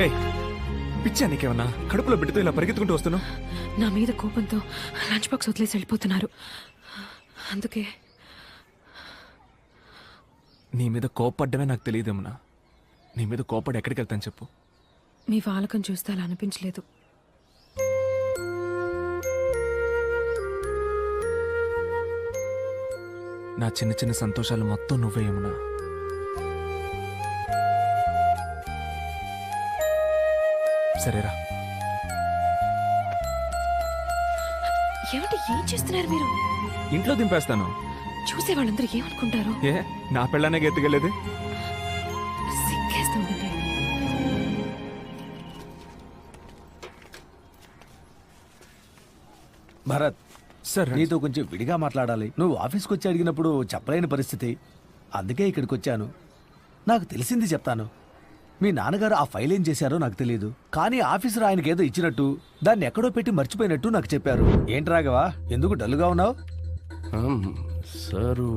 ఏయ్ పిచ్చా నీకేమన్నా? కడుపులో బిడ్డతో ఇలా పరిగెత్తుకుంటూ వస్తున్నావు? నా మీద కోపంతో లంచ్ బాక్స్ వదిలేసి వెళ్ళిపోతున్నారు. అందుకే నీ మీద కోపడ్డమే నాకు తెలియదేమన్నా. నీ మీద కోపడి ఎక్కడికి వెళ్తాను చెప్పు? మీ వాలకం చూస్తే అలా అనిపించలేదు. నా చిన్న చిన్న సంతోషాలు మొత్తం నువ్వే యమునా. సరేరా. ఏమిటి ఏం చేస్తున్నారు మీరు? ఇంట్లో దింపేస్తాను. చూసే వాళ్ళందరూ ఏమనుకుంటారు? ఏ నా పెళ్ళానే గెత్తుకెళ్ళేది? సిగ్గేస్తుంది. భరత్, సార్ నీతో కొంచెం విడిగా మాట్లాడాలి. నువ్వు ఆఫీస్కి వచ్చి అడిగినప్పుడు చెప్పలేని పరిస్థితి, అందుకే ఇక్కడికి వచ్చాను. నాకు తెలిసింది చెప్తాను. మీ నాన్నగారు ఆ ఫైల్ ఏం చేశారో నాకు తెలియదు, కానీ ఆఫీసర్ ఆయనకి ఏదో ఇచ్చినట్టు దాన్ని ఎక్కడో పెట్టి మర్చిపోయినట్టు నాకు చెప్పారు. ఏంటి రాఘవా, ఎందుకు డల్లుగా ఉన్నావు? సారు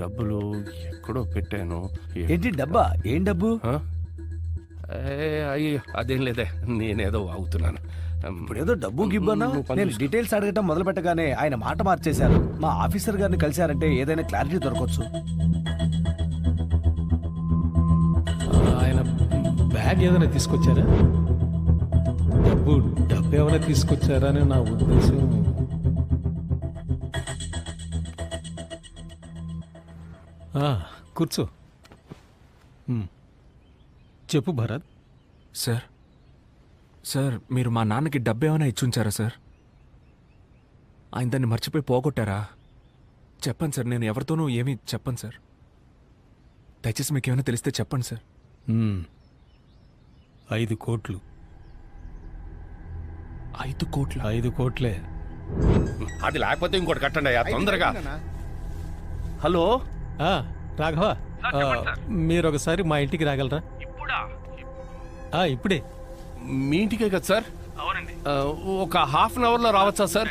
డబ్బులు ఎక్కడో పెట్టాను. ఏంటి డబ్బా? ఏం డబ్బు? అయ్యో అదేం లేదే, నేనేదో వాగుతున్నాను. ఇప్పుడు ఏదో డబ్బు గిబ్బన్నా. నేను డీటెయిల్స్ అడగటం మొదలు పెట్టగానే ఆయన మాట మార్చేశారు. మా ఆఫీసర్ గారిని కలిశారంటే ఏదైనా క్లారిటీ దొరకవచ్చు. ఆయన బ్యాగ్ ఏదైనా తీసుకొచ్చారా? డబ్బు ఏమైనా తీసుకొచ్చారా అని నా ఉద్దేశం. కూర్చో. చెప్పు భరత్. సార్ సార్ మీరు మా నాన్నకి డబ్బు ఏమైనా ఇచ్చుంచారా సార్? ఆయన దాన్ని మర్చిపోయి పోగొట్టారా? చెప్పండి సార్, నేను ఎవరితోనూ ఏమీ చెప్పను సార్. దయచేసి మీకు ఏమైనా తెలిస్తే చెప్పండి సార్. 5 కోట్లు. 5 కోట్ల? 5 కోట్లే. అది లేకపోతే ఇంకోటి కట్టండి అయ్యా తొందరగా. హలో రాఘవ, మీరు ఒకసారి మా ఇంటికి రాగలరా? ఇప్పుడే. మీ ఇంటికే కదా సార్? ఒక హాఫ్ అన్ అవర్లో రావచ్చా సార్?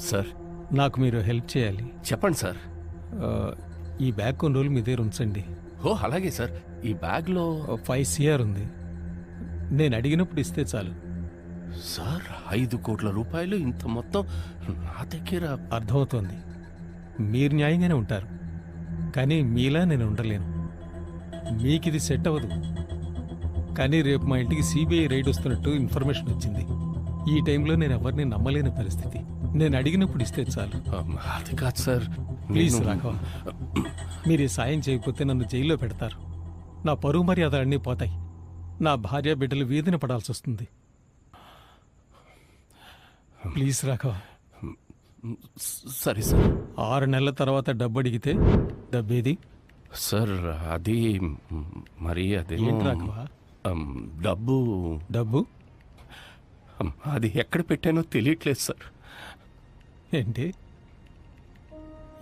సార్ నాకు మీరు హెల్ప్ చేయాలి. చెప్పండి సార్. ఈ బ్యాగ్ కొన్ని రోజులు మీ దగ్గర ఉంచండి. ఓ అలాగే సార్. ఈ బ్యాగ్లో 5 CR ఉంది. నేను అడిగినప్పుడు ఇస్తే చాలు. సార్ 5 కోట్ల రూపాయలు ఇంత మొత్తం నా దగ్గర? అర్థమవుతోంది, మీరు న్యాయంగానే ఉంటారు, కానీ మీలా నేను ఉండలేను. మీకు ఇది సెట్ అవ్వదు. కానీ రేపు మా ఇంటికి CBI రైడ్ వస్తున్నట్టు ఇన్ఫర్మేషన్ వచ్చింది. ఈ టైంలో నేను ఎవరిని నమ్మలేని పరిస్థితి. నేను అడిగినప్పుడు ఇస్తే చాలు. అది కాదు సార్. ప్లీజ్ రాఘవ, మీరు ఈ సాయం చేయకపోతే నన్ను జైల్లో పెడతారు. నా పరువు మర్యాద అన్నీ పోతాయి. నా భార్య బిడ్డలు వీధిన పడాల్సి వస్తుంది. ప్లీజ్ రాఘవ. సరే సార్. 6 నెలల తర్వాత డబ్బు అడిగితే డబ్బేది? సార్ అది మరి అదే ఏంటి రాఘవ? డబ్బు అది ఎక్కడ పెట్టానో తెలియట్లేదు సార్. ఏంటి,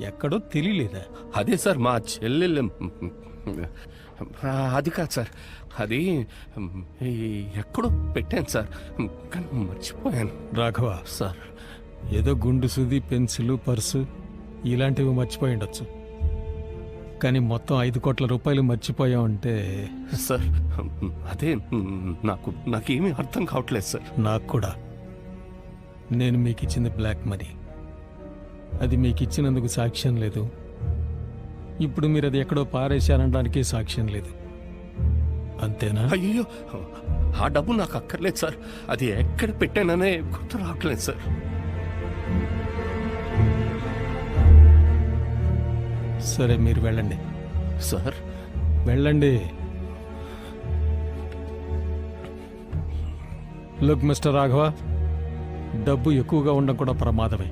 ఎక్కడో తెలియలేదా? అదే సార్ మా చెల్లెలు. అది కాదు సార్, అది ఎక్కడో పెట్టాను సార్, కానీ మర్చిపోయాను. రాఘవ సార్, ఏదో గుండు సుది, పెన్సిల్, పర్సు ఇలాంటివి మర్చిపోయి ఉండొచ్చు, కానీ మొత్తం 5 కోట్ల రూపాయలు మర్చిపోయామంటే. సార్ అదే నాకేమీ అర్థం కావట్లేదు సార్. నాకు కూడా. నేను మీకు ఇచ్చింది బ్లాక్ మనీ. అది మీకు ఇచ్చినందుకు సాక్ష్యం లేదు. ఇప్పుడు మీరు అది ఎక్కడో పారేశారనడానికి సాక్ష్యం లేదు, అంతేనా? అయ్యో, ఆ డబ్బు నాకు అక్కర్లేదు సార్. అది ఎక్కడ పెట్టాననే గుర్తు రావట్లేదు సార్. సరే, మీరు వెళ్ళండి. సార్ వెళ్ళండి. లుక్ మిస్టర్ రాఘవ, డబ్బు ఎక్కువగా ఉండడం కూడా ప్రమాదమే.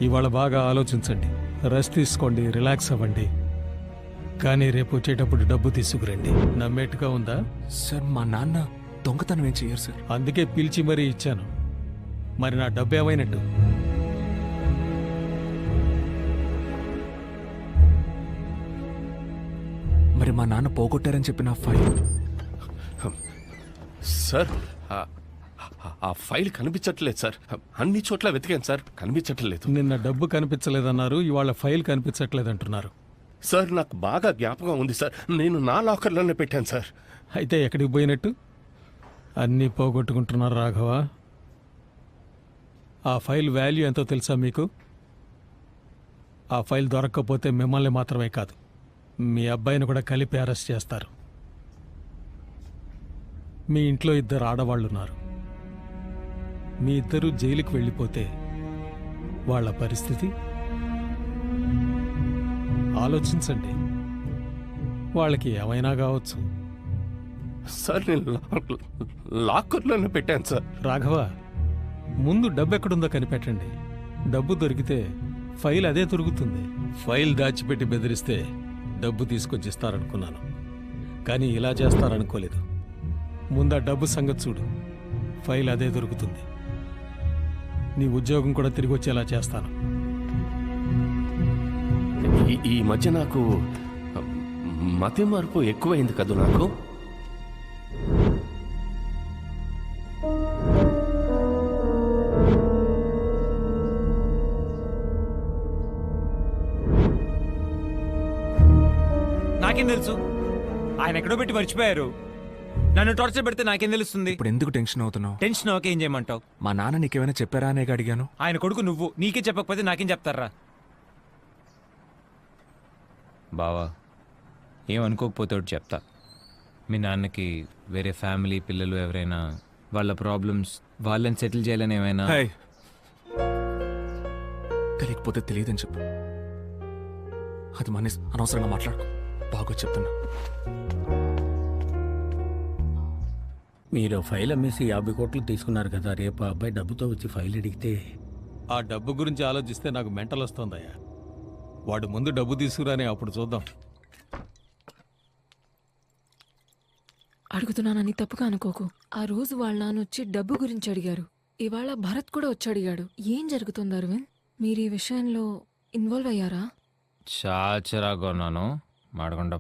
ఇవాళ బాగా ఆలోచించండి, రెస్ట్ తీసుకోండి, రిలాక్స్ అవ్వండి. కానీ రేపు వచ్చేటప్పుడు డబ్బు తీసుకురండి. నమ్మేట్టుగా ఉందా? సార్ మా నాన్న దొంగతనం ఏం చెయ్యరు సార్. అందుకే పిలిచి మరీ ఇచ్చాను. మరి నా డబ్బు ఏమైనట్టు? మరి మా నాన్న పోగొట్టారని చెప్పిన ఫైల్? సార్ ఆ ఫైల్ కనిపించట్లేదు సార్. అన్ని చోట్ల వెతికాను సార్, కనిపించట్లేదు. నిన్న డబ్బు కనిపించలేదన్నారు, ఇవాళ ఫైల్ కనిపించట్లేదంటున్నారు. సార్ నాకు బాగా జ్ఞాపకం ఉంది సార్. నేను నా లాకర్లోనే పెట్టాను సార్. అయితే ఎక్కడికి పోయినట్టు? అన్నీ పోగొట్టుకుంటున్నారు రాఘవ. ఆ ఫైల్ వాల్యూ ఎంతో తెలుసా మీకు? ఆ ఫైల్ దొరక్కపోతే మిమ్మల్ని మాత్రమే కాదు, మీ అబ్బాయిని కూడా కలిపి అరెస్ట్ చేస్తారు. మీ ఇంట్లో 2 ఆడవాళ్ళు ఉన్నారు. మీ ఇద్దరు జైలుకి వెళ్ళిపోతే వాళ్ళ పరిస్థితి ఆలోచించండి. వాళ్ళకి ఏమైనా కావచ్చు. సార్ నేను లాకర్లోనే పెట్టాను సార్. రాఘవ, ముందు డబ్బు ఎక్కడుందో కనిపెట్టండి. డబ్బు దొరికితే ఫైల్ అదే దొరుకుతుంది. ఫైల్ దాచిపెట్టి బెదిరిస్తే డబ్బు తీసుకొచ్చి ఇస్తారనుకున్నాను, కానీ ఇలా చేస్తారనుకోలేదు. ముందు ఆ డబ్బు సంగతి చూడు, ఫైల్ అదే దొరుకుతుంది. నీ ఉద్యోగం కూడా తిరిగి వచ్చేలా చేస్తాను. ఈ మధ్య నాకు మతి మార్పు ఎక్కువైంది కదా నాకు. నాకేం తెలుసు? ఆయన ఎక్కడో పెట్టి మర్చిపోయారు. నన్ను టార్చర్ పెడితే నాకేం తెలుస్తుంది? ఇప్పుడు ఎందుకు టెన్షన్ అవుతున్నావు? టెన్షన్ ఓకే, ఏం చేయమంటావు? మా నాన్న నీకేమైనా చెప్పారా అనేగా అడిగాను. ఆయన కొడుకు నువ్వు, నీకే చెప్పకపోతే నాకేం చెప్తారా? బావా, ఏమనుకోకపోతే ఒకటి చెప్తా. మీ నాన్నకి వేరే ఫ్యామిలీ పిల్లలు ఎవరైనా వాళ్ళ ప్రాబ్లమ్స్ వాళ్ళని సెటిల్ చేయాలని ఏమైనా? హే, తెలియకపోతే తెలియదని చెప్పు. అది మనిషి అనవసరంగా మాట్లాడుకో. బాగా చెప్తున్నా. మీరు ఫైల్ అమ్మేసి 50 కోట్లు తీసుకున్నారు కదా, రేపు ఆ అబ్బాయి డబ్బుతో వచ్చి ఫైల్ అడిగితే? ఆ డబ్బు గురించి ఆలోచిస్తే నాకు మెంటల్ వస్తుందయ్యా. వాడు ముందు డబ్బు తీసుకురాని, అప్పుడు చూద్దాం. అడుగుతున్నానని తప్పుగా అనుకోకు. ఆ రోజు వాళ్ళ నాన్న వచ్చి డబ్బు గురించి అడిగారు. ఇవాళ భరత్ కూడా వచ్చి అడిగాడు. ఏం జరుగుతుంది అరవింద్? మీరు ఈ విషయంలో ఇన్వాల్వ్ అయ్యారా? చాచరాగా ఉన్నాను, మాడకుండా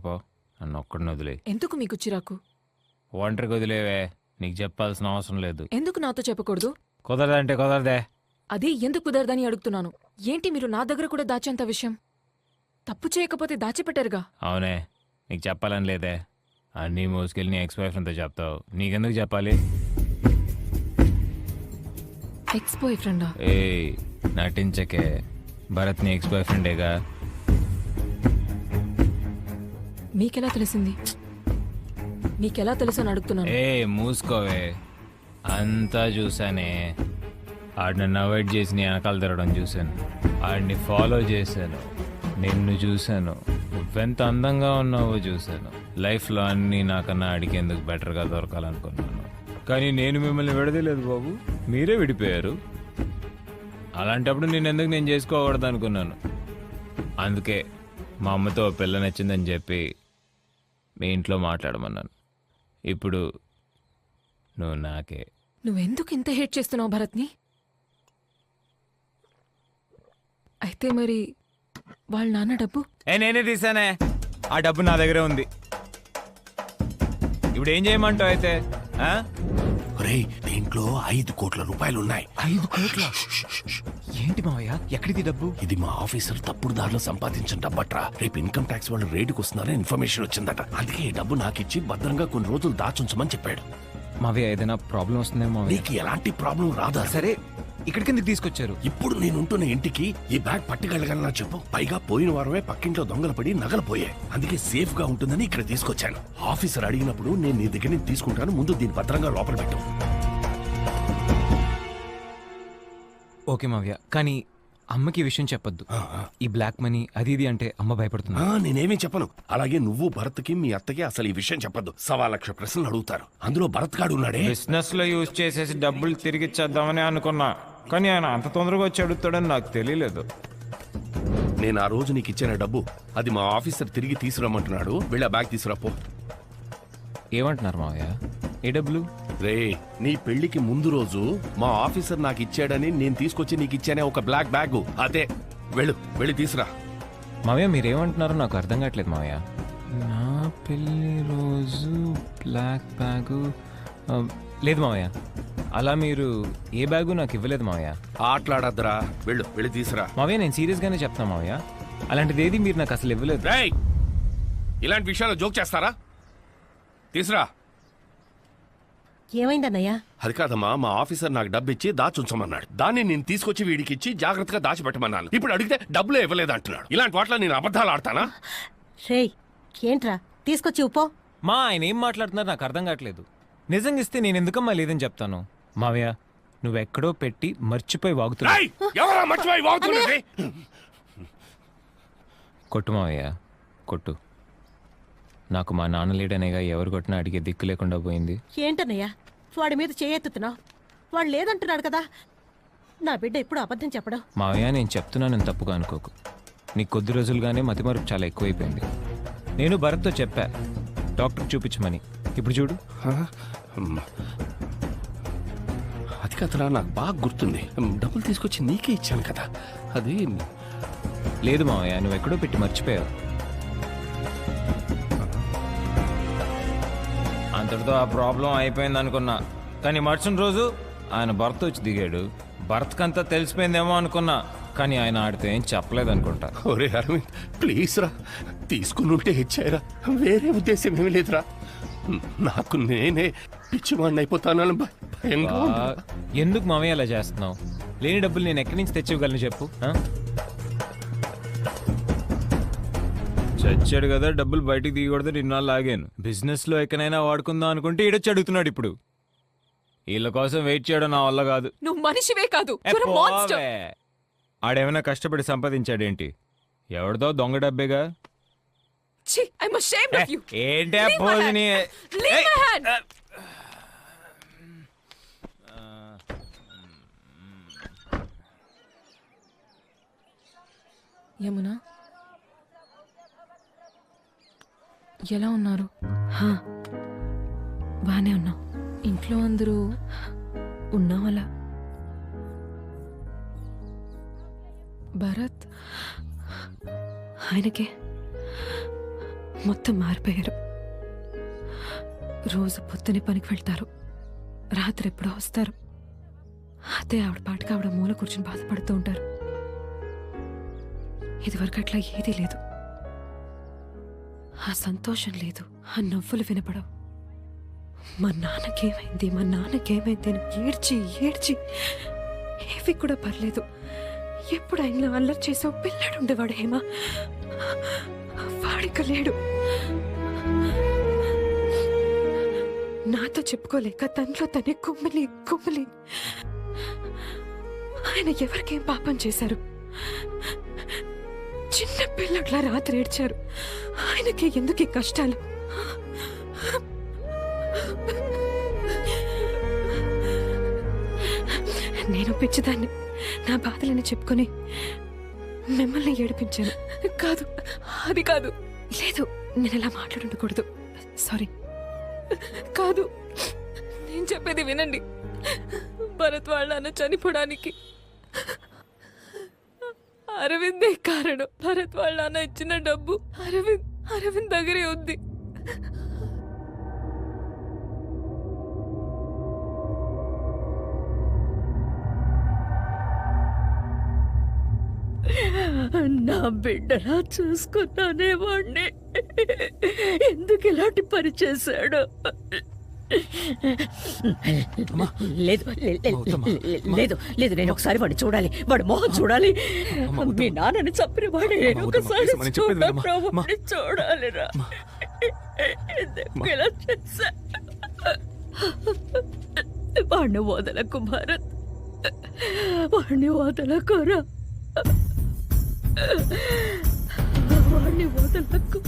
నన్ను ఒక్కడిని వదిలే. ఎందుకు మీకు చిరాకు? ఒంటరికి వదిలేవే, నీకు చెప్పాల్సిన అవసరం లేదు. ఎందుకు నాతో చెప్పకూడదు? కుదరదంటే కుదరదే. అదే ఎందుకు కుదరదని అడుగుతున్నాను. ఏంటి మీరు నా దగ్గర కూడా దాచేంత విషయం? తప్పు చేయకపోతే దాచిపెట్టారుగా. అవునే, నీకు చెప్పాలని లేదే. అన్నీ మోసుకెళ్ళి నీ ఎక్స్ బాయ్ ఫ్రెండ్తో చెప్తావు. నీకెందుకు చెప్పాలి? ఎక్స్ బాయ్ ఫ్రెండా? ఏ నటించకే, భరత్ నీ ఎక్స్ బాయ్ ఫ్రెండేగా. మీకెలా తెలిసింది? మీకెలా తెలుసు అని అడుగుతున్నాను. ఏ మూసుకోవే, అంతా చూసానే. ఆడు నన్ను అవాయిడ్ చేసి నీ వెనకాల తిరగడం చూశాను. ఆడిని ఫాలో చేశాను, నిన్ను చూశాను. నువ్వెంత అందంగా ఉన్నావో చూశాను. లైఫ్లో అన్నీ నాకన్నా అడిగేందుకు బెటర్గా దొరకాలనుకున్నాను, కానీ నేను మిమ్మల్ని విడదలేదు బాబు, మీరే విడిపోయారు. అలాంటప్పుడు నేను చేసుకోకూడదు అనుకున్నాను. అందుకే మా అమ్మతో పిల్ల నచ్చిందని చెప్పి మీ ఇంట్లో మాట్లాడమన్నాను. ఇప్పుడు నువ్వు నాకే. నువ్వెందుకు ఇంత హేట్ చేస్తున్నావు భరత్ని? అయితే మరి వాళ్ళ నాన్న డబ్బు? నేనే తీసానే, ఆ డబ్బు నా దగ్గరే ఉంది. ఇప్పుడు ఏం చేయమంటావు అయితే? రేయ్, దీంట్లో 5 కోట్ల రూపాయలు ఉన్నాయి. 5 కోట్ల? ఏంటి మావయ్య, ఎక్కడిది డబ్బు? ఇది మా ఆఫీసర్ తప్పుడు దారిలో సంపాదించిన డబ్బట్రా. రేపు ఇన్కమ్ ట్యాక్స్ వాళ్ళు రేటుకు వస్తున్నారని ఇన్ఫర్మేషన్ వచ్చిందట. అందుకే ఈ డబ్బు నాకిచ్చి భద్రంగా కొన్ని రోజులు దాచుంచమని చెప్పాడు. మావయ్య, ఏదైనా ప్రాబ్లం వస్తుందేమో. నీకు ఎలాంటి ప్రాబ్లం రాదా? సరే, ఇక్కడికి ఎందుకు తీసుకొచ్చారు? ఇప్పుడు నేనుంటున్న ఇంటికి ఈ బ్యాగ్ పట్టుకెళ్ళగలనా చెప్పు? పైగా పోయిన వారమే పక్కింట్లో దొంగలు పడి నగలు పోయాయి. అందుకే సేఫ్ గా ఉంటుందని ఇక్కడ తీసుకొచ్చాను. ఆఫీసర్ అడిగినప్పుడు నేను నీ దగ్గర నుంచి తీసుకుంటాను. ముందు దీన్ని భద్రంగా లోపల పెట్టు. ఓకే మావయ్య, కానీ అమ్మకి ఈ విషయం చెప్పొద్దు. ఈ బ్లాక్ మనీ అది ఇది అంటే అమ్మ భయపడుతుంది. నేనేమీ చెప్పను. అలాగే నువ్వు భరత్కి మీ అత్తకి అసలు ఈ విషయం చెప్పొద్దు. 1,00,000 ప్రశ్నలు అడుగుతారు. అందులో భరత్ గాడు ఉన్నాడే. బిజినెస్ లో యూజ్ చేసేసి డబ్బులు తిరిగి ఇచ్చేద్దామని అనుకున్నా, కానీ ఆయన అంత తొందరగా వచ్చి అడుగుతాడని నాకు తెలియలేదు. నేను ఆ రోజు నీకు ఇచ్చిన డబ్బు అది మా ఆఫీసర్ తిరిగి తీసుకురమ్మంటున్నాడు. వెళ్ళి ఆ బ్యాగ్ తీసుకురాపో. ఏమంటున్నారు మావయ్య? ఏ డబ్బులు? రే, నీ పెళ్లికి ముందు రోజు మా ఆఫీసర్ నాకు ఇచ్చాడని నేను తీసుకొచ్చి నీకు ఇచ్చానే ఒక బ్లాక్ బ్యాగ్. అదే, వెళ్ళి తీసురా. మావయ్య, మీరేమంటున్నారో నాకు అర్థం కావట్లేదు మావయ్య. నా పెళ్లి రోజు బ్లాక్ బ్యాగు లేదు మావయ్య. అలా మీరు ఏ బ్యాగు నాకు ఇవ్వలేదు మావయ్య. ఆటలాడద్దురా, వెళ్ళి తీసురా. మావయ్య, నేను సీరియస్గానే చెప్తున్నా మావయ్య, అలాంటిది ఏది మీరు నాకు అసలు ఇవ్వలేదు. రేయ్, ఇలాంటి విషయాలు జోక్ చేస్తారా? తీసురా. ఏమైందన్నయ్య? అది కాదమ్మా, మా ఆఫీసర్ నాకు డబ్బు ఇచ్చి దాచుంచమన్నాడు. దాన్ని నేను తీసుకొచ్చి వీడికి ఇచ్చి జాగ్రత్తగా దాచిపెట్టమన్నాను. ఇప్పుడు అడిగితే డబ్బులు ఇవ్వలేదు అంటున్నాడు. ఇలాంటి వాటిలో నేను అబద్ధాలు ఆడతానా? రేయ్, ఏంట్రా తీసుకొచ్చి ఉప్పో. మా ఆయన ఏం మాట్లాడుతున్నారు నాకు అర్థం కావట్లేదు. నిజంగా ఇస్తే నేను ఎందుకమ్మా లేదని చెప్తాను. మావయ్య నువ్వెక్కడో పెట్టి మర్చిపోయి వాగుతున్నావు. రేయ్, ఎవరా మర్చిపోయి వాగుతున్నది? కొట్టు మావయ్య కొట్టు. నాకు మా నాన్న లేడనేగా ఎవరు కొట్టినా అడిగే దిక్కు లేకుండా పోయింది. ఏంటన్నయ్య వాడి మీద చేయెత్తుతున్నావు? వాడు లేదంటున్నాడు కదా. నా బిడ్డ ఎప్పుడు అబద్ధం చెప్పడం. మావయ్య నేను చెప్తున్నానని తప్పుగా అనుకోకు. నీకు కొద్ది రోజులుగానే మతిమరుపు చాలా ఎక్కువైపోయింది. నేను భరత్తో చెప్పా డాక్టర్ చూపించమని. ఇప్పుడు చూడు. అది కదరా, నాకు బాగా గుర్తుంది. డబ్బులు తీసుకొచ్చి నీకే ఇచ్చాను కదా. అది లేదు మావయ్య, నువ్వు ఎక్కడో పెట్టి మర్చిపోయావు. అంతటితో ఆ ప్రాబ్లం అయిపోయింది అనుకున్నా. కానీ మరుసటి రోజు ఆయన భర్త వచ్చి దిగాడు. భర్తకంతా తెలిసిపోయిందేమో అనుకున్నా. కానీ ఆయన ఆడితే ఏం చెప్పలేదు అనుకుంటా. ఒరే అరవింద్, ప్లీజ్ రా, తీసుకుని ఉంటే ఇచ్చారా. వేరే ఉద్దేశం ఏమీ లేదురా. నాకు నేనే పిచ్చివాడిని అయిపోతానని భయంగా ఉంది. ఎందుకు మావయ్య అలా చేస్తున్నావు? లేని డబ్బులు నేను ఎక్కడి నుంచి తెచ్చివ్వగలను చెప్పు. ఆ? చచ్చాడు కదా, డబ్బులు బయటికి దిగకూడదు నిన్నాళ్ళు ఆగాను. బిజినెస్ లో ఎక్కడైనా వాడుకుందాం అనుకుంటే ఈడొచ్చి అడుగుతున్నాడు ఇప్పుడు. వీళ్ళ కోసం వెయిట్ చేయడం నా వల్ల కాదు. నువ్వు మనిషివే కాదు, ఏ you're a monster. పోవే. ఆడేమైనా కష్టపడి సంపాదించాడేంటి? ఎవరిదో దొంగ డబ్బేగా. ఛీ, I'm ashamed of you. ఏంటే Leave my పోజిని? hand. Leave my hand. Yamuna, ఎలా ఉన్నారు? బానే ఉన్నావు? ఇంట్లో అందరూ ఉన్నావు అలా. భరత్ ఆయనకే మొత్తం మారిపోయారు. రోజు పొద్దునే పనికి వెళ్తారు, రాత్రి ఎప్పుడో వస్తారు. అదే ఆవిడ పాటికి ఆవిడ మూల కూర్చుని బాధపడుతూ ఉంటారు. ఇదివరకు అట్లా ఏదీ లేదు. ఆ సంతోషం లేదు, ఆ నవ్వులు వినపడవు. మా నాన్నకేమైంది, మా నాన్నకేమైంది అని ఏడ్చి ఏడ్చి ఏవి కూడా పర్లేదు. ఎప్పుడు ఆయనలో అల్లరి చేసే పిల్లాడు ఉండేవాడు హేమా. వాడిక లేడు. నాతో చెప్పుకోలేక తనలో తనే కుమ్మిలి కుమ్మిలి. ఆయన ఎవరికేం పాపం చేశారు? చిన్న పిల్లట్లా రాత్రి ఏడ్చారు. ఆయనకి ఎందుకు ఈ కష్టాలు? నేను పిచ్చిదాన్ని. నా బాధలని చెప్పుకొని మిమ్మల్ని ఏడిపించాను. కాదు, అది కాదు. లేదు, నేను ఇలా మాట్లాడుండకూడదు. సారీ. కాదు, నేను చెప్పేది వినండి. భరత్ వాళ్ళ నాన్న చనిపోవడానికి అరవిందే కారణం. భరత్ వాళ్ళ నాన్న ఇచ్చిన డబ్బు అరవింద్ దగ్గరే ఉంది. నా బిడ్డలా చూసుకున్నానే వాణ్ణి ఎందుకు ఇలాంటి పని చేశాడు? లేదు లేదు లేదు, నేను ఒకసారి వాడిని చూడాలి, వాడి మొహం చూడాలి. మీ నాన్నని చంపిన వాడే ఒకసారి చూడాలిరా. ఎందుకు ఇలా చేశా? వాడిని వదలకు భారత్, వాడిని వదలకురా, వాడిని వదలకు.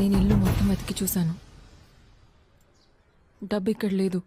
నేను ఇల్లు మొత్తం వెతికి చూశాను. డబ్బు ఇక్కడ లేదు.